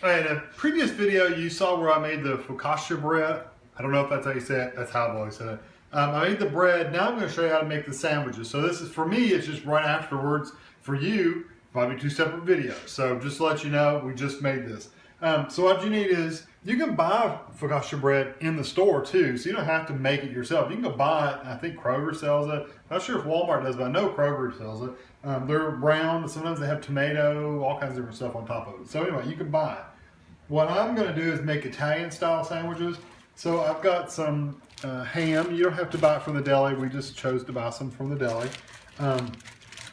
All right, in a previous video, you saw where I made the focaccia bread. I don't know if that's how you say it. That's how I've always said it. I made the bread. Now I'm going to show you how to make the sandwiches. So this is, for me, it's just right afterwards. For you, probably two separate videos. So just to let you know, we just made this. So what you need is, you can buy focaccia bread in the store too. So you don't have to make it yourself. You can go buy it. I think Kroger sells it. Not sure if Walmart does, but I know Kroger sells it. They're round. Sometimes they have tomato, all kinds of different stuff on top of it. So anyway, you can buy it. What I'm going to do is make Italian style sandwiches. So I've got some ham. You don't have to buy it from the deli. We just chose to buy some from the deli.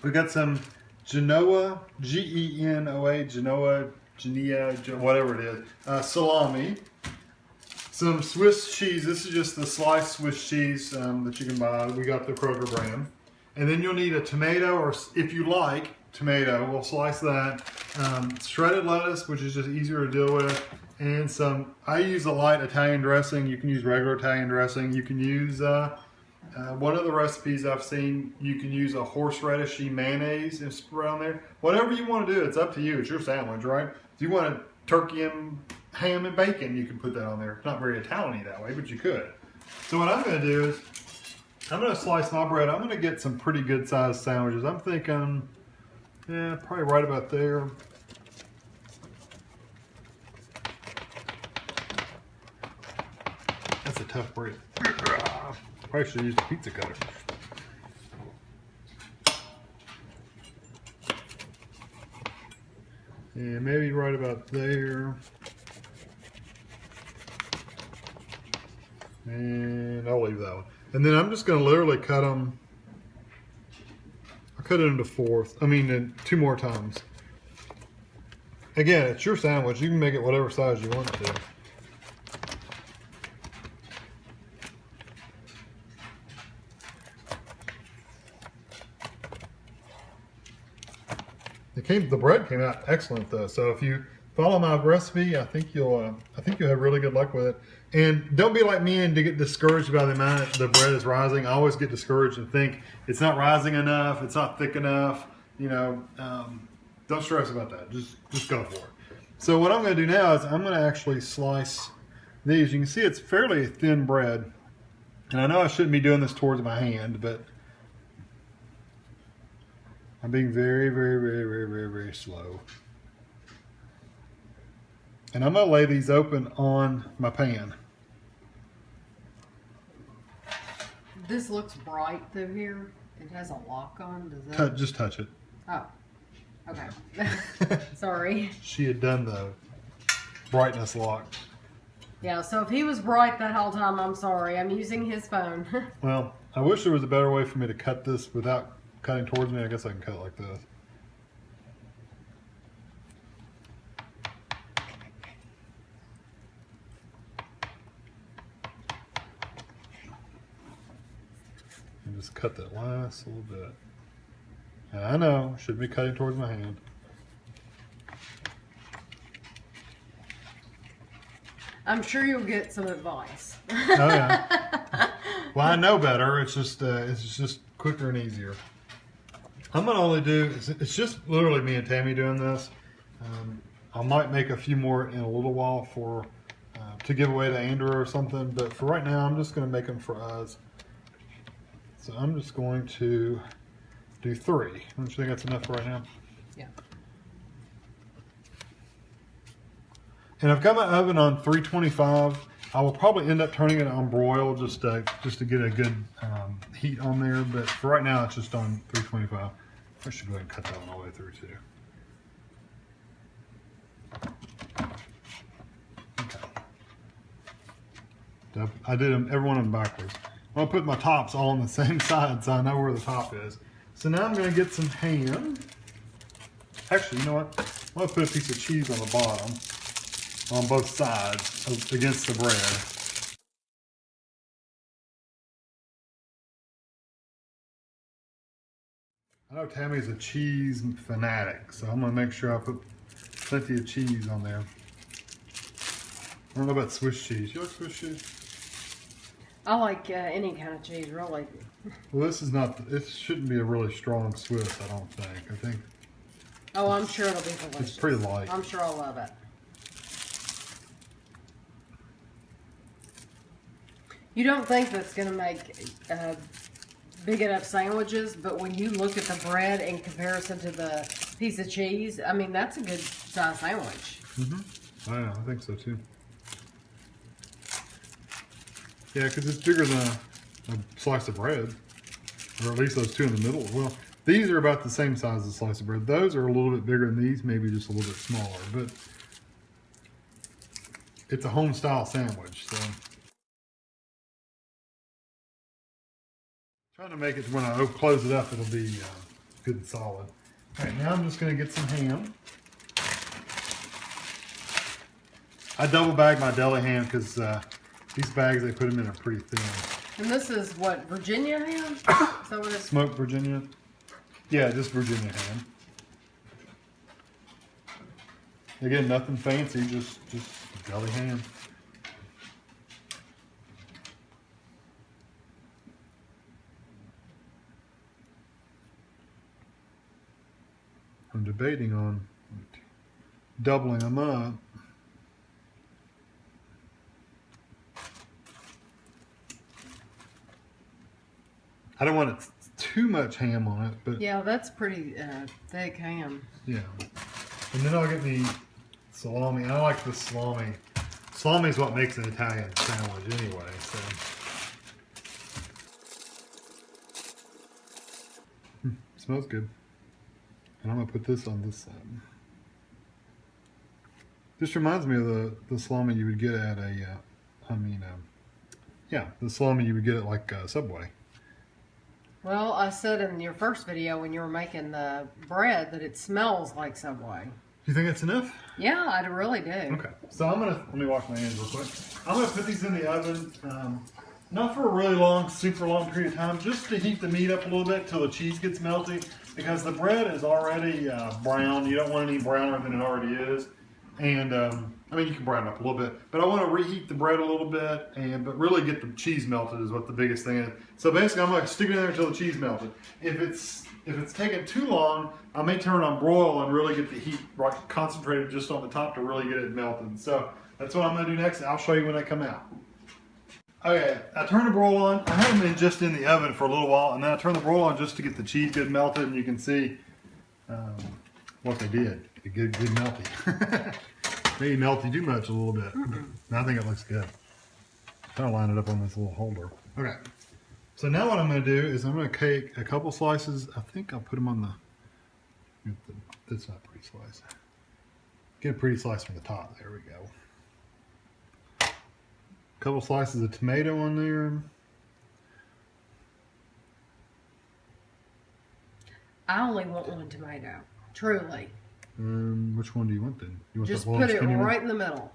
We've got some Genoa, Genoa, whatever it is, salami. Some Swiss cheese. This is just the sliced Swiss cheese that you can buy. We got the Kroger brand. And then you'll need a tomato, or if you like, tomato. We'll slice that. Shredded lettuce, which is just easier to deal with. And some, I use a light Italian dressing. You can use regular Italian dressing. You can use, one of the recipes I've seen, you can use a horseradishy mayonnaise and spread on there. Whatever you want to do, it's up to you. It's your sandwich, right? If you want a turkey and ham and bacon, you can put that on there. It's not very Italian-y that way, but you could. So what I'm going to do is, I'm going to slice my bread. I'm going to get some pretty good sized sandwiches. I'm thinking, yeah, probably right about there. That's a tough bread. Probably should have used a pizza cutter. Yeah, maybe right about there. And I'll leave that one. And then I'm just going to literally cut them. I'll cut it into two more times. Again, it's your sandwich. You can make it whatever size you want it to. The bread came out excellent though. So if you follow my recipe, I think you'll have really good luck with it. And don't be like me and to get discouraged by the amount the bread is rising. I always get discouraged and think it's not rising enough, it's not thick enough. You know, don't stress about that. Just go for it. So what I'm going to do now is I'm going to actually slice these. You can see it's fairly thin bread, and I know I shouldn't be doing this towards my hand, but I'm being very, very, very, very, very, very slow. And I'm going to lay these open on my pan. This looks bright through here. It has a lock on. Does that? Just touch it. Oh, okay. Sorry. She had done the brightness lock. Yeah, so if he was bright that whole time, I'm sorry. I'm using his phone. Well, I wish there was a better way for me to cut this without cutting towards me. I guess I can cut it like this. And just cut that last little bit. And I know, should be cutting towards my hand. I'm sure you'll get some advice. Oh yeah. Well, I know better. It's just quicker and easier. I'm gonna only do. It's just literally me and Tammy doing this. I might make a few more in a little while for to give away to Andrew or something. But for right now, I'm just gonna make them for us. So I'm just going to do 3. Don't you think that's enough for right now? Yeah. And I've got my oven on 325. I will probably end up turning it on broil just to get a good heat on there. But for right now, it's just on 325. I should go ahead and cut that one all the way through too. Okay. I did every one of them backwards. I'll put my tops all on the same side so I know where the top is. So now I'm going to get some ham. Actually, you know what? I'm going to put a piece of cheese on the bottom, on both sides against the bread. I know Tammy's a cheese fanatic, so I'm going to make sure I put plenty of cheese on there. I don't know about Swiss cheese. You like Swiss cheese? I like any kind of cheese, really. Well, this is not, it shouldn't be a really strong Swiss, I think. Oh, I'm sure it'll be delicious. It's pretty light. I'm sure I'll love it. You don't think that's going to make big enough sandwiches, but when you look at the bread in comparison to the piece of cheese, I mean, that's a good size sandwich. Mm-hmm. I think so too. Yeah, because it's bigger than a slice of bread, or at least those two in the middle. Well, these are about the same size as a slice of bread. Those are a little bit bigger than these, maybe just a little bit smaller, but it's a home style sandwich, so. Trying to make it when I close it up, it'll be good and solid. All right, now I'm just gonna get some ham. I double bag my deli ham because these bags, they put them in are pretty thin. And this is what, Virginia ham? Is that what it's? Smoked Virginia? Yeah, just Virginia ham. Again, nothing fancy, just deli ham. I'm debating on doubling them up. I don't want too much ham on it, but Yeah, that's pretty thick ham. yeah. And then I'll get the salami. I like the salami. Salami is what makes an Italian sandwich anyway, so. Smells good. And I'm gonna put this on this side. This reminds me of the salami you would get at a, yeah, the salami you would get at like Subway. Well, I said in your first video when you were making the bread that it smells like Subway. You think that's enough? Yeah, I really do. Okay, so let me wash my hands real quick. I'm gonna put these in the oven, not for a really long, super long period of time, just to heat the meat up a little bit till the cheese gets melty, because the bread is already brown. You don't want it any browner than it already is. And I mean, you can brown it up a little bit, but I want to reheat the bread a little bit, but really get the cheese melted is what the biggest thing is. So basically, I'm going to stick it in there until the cheese melted. If it's taking too long, I may turn it on broil and really get the heat right concentrated just on the top to really get it melted. So that's what I'm going to do next. I'll show you when they come out. Okay, I turned the broil on. I had them just in the oven for a little while, and then I turned the broil on just to get the cheese good melted, and you can see what they did. It good melty. Maybe melty too much a little bit. I think it looks good. Kind of line it up on this little holder. Okay. So now what I'm going to do is I'm going to take a couple slices. I think I'll put them on that's not a pretty slice. Get a pretty slice from the top. There we go. A couple slices of tomato on there. I only want one tomato. Truly. Which one do you want then? You want Just the long, put it skinny one? right in the middle.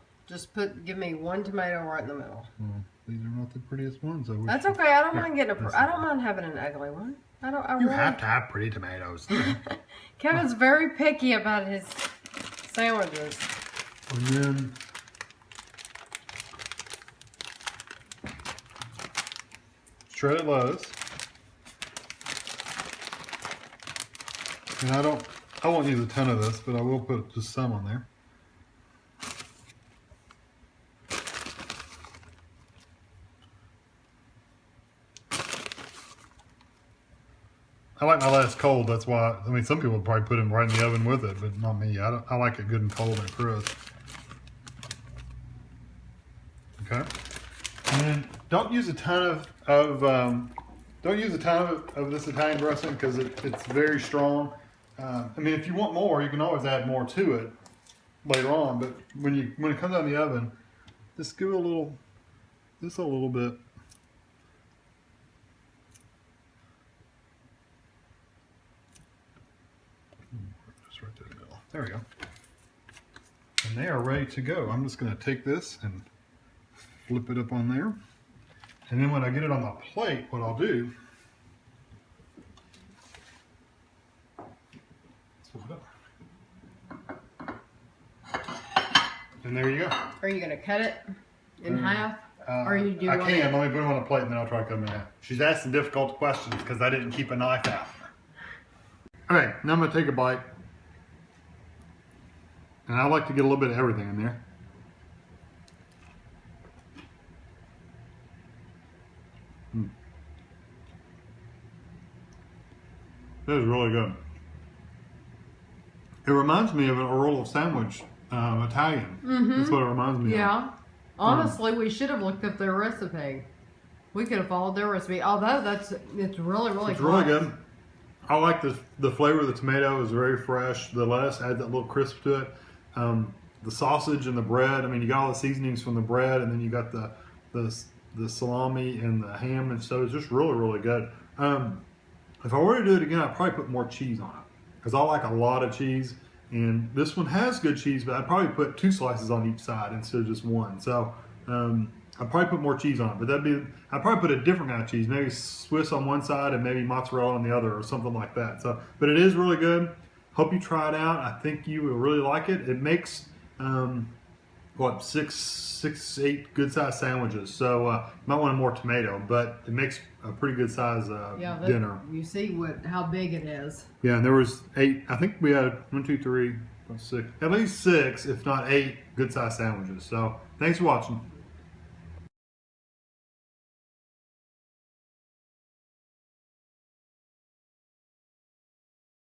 Give me one tomato right in the middle. Well, these are not the prettiest ones. That's okay. I don't mind getting I don't mind having an ugly one. I You really have to have pretty tomatoes. Kevin's very picky about his sandwiches. And then shredded lettuce. And I won't use a ton of this, but I will put just some on there. I like my lettuce cold. That's why, I mean, some people would probably put them right in the oven with it, but not me. I like it good and cold and crisp. Okay. And then don't use a ton of this Italian dressing because it's very strong. I mean, if you want more, you can always add more to it later on. But when it comes out of the oven, just give it a little bit. Just right there in the middle. There we go. And they are ready to go. I'm just going to take this and flip it up on there. And then when I get it on my plate, what I'll do, flip it up. And there you go. Are you going to cut it in half? Or you do I one? can. Let me put them on a plate and then I'll try to cut them in half. She's asking difficult questions because I didn't keep a knife out. All right, now I'm going to take a bite. And I like to get a little bit of everything in there. That is really good. It reminds me of an Earl of Sandwich, Italian. That's what it reminds me of. Yeah. Honestly, we should have looked up their recipe. We could have followed their recipe. Although it's really, really It's really good. I like the flavor of the tomato is very fresh. The lettuce adds that little crisp to it. The sausage and the bread. I mean, you got all the seasonings from the bread, and then you got the salami and the ham, and so it's just really, really good. If I were to do it again, I'd probably put more cheese on it because I like a lot of cheese. And this one has good cheese, but I'd probably put 2 slices on each side instead of just 1. So I'd probably put more cheese on it, but I'd probably put a different kind of cheese, maybe Swiss on one side and maybe mozzarella on the other or something like that. So, but it is really good. Hope you try it out. I think you will really like it. It makes, 8 good sized sandwiches. So you might want more tomato, but it makes a pretty good size dinner. You see how big it is. Yeah, and there was 8. I think we had 1, 2, 3, 4, 6, at least 6, if not 8, good sized sandwiches. So thanks for watching.